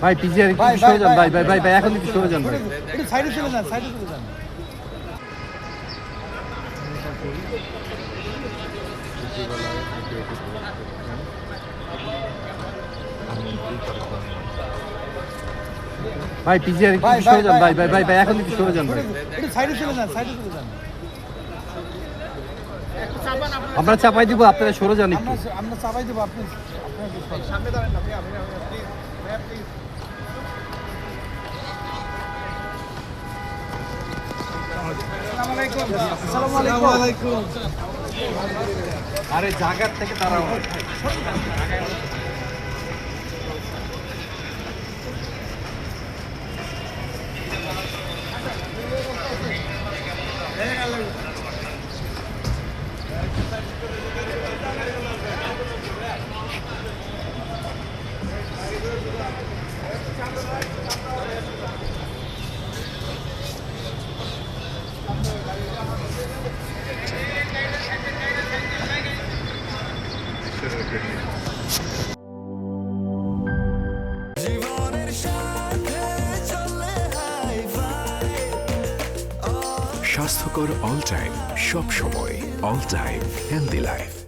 ভাই পিছিয়ে একটু সরে যান ভাই ভাই ভাই ভাই এখন একটু সরে যান ভাই। একটু সাইডে চলে যান, সাইডে চলে যান। ভাই পিছিয়ে একটু সরে যান ভাই ভাই ভাই ভাই এখন একটু সরে যান ভাই। একটু সাইডে চলে যান, সাইডে চলে যান। আমরা চাপাই দিব, আপনারা সরে যান একটু। আমরা চাপাই দেবো, আপনি সামনে দাঁড়ান না ভাইয়া, প্লিজ ভাইয়া প্লিজ। আসসালামু আলাইকুম। আরে জায়গার থেকে তারা স্বাস্থ্যকর অল টাইম, সব সময় অল টাইম হেলদি লাইফ।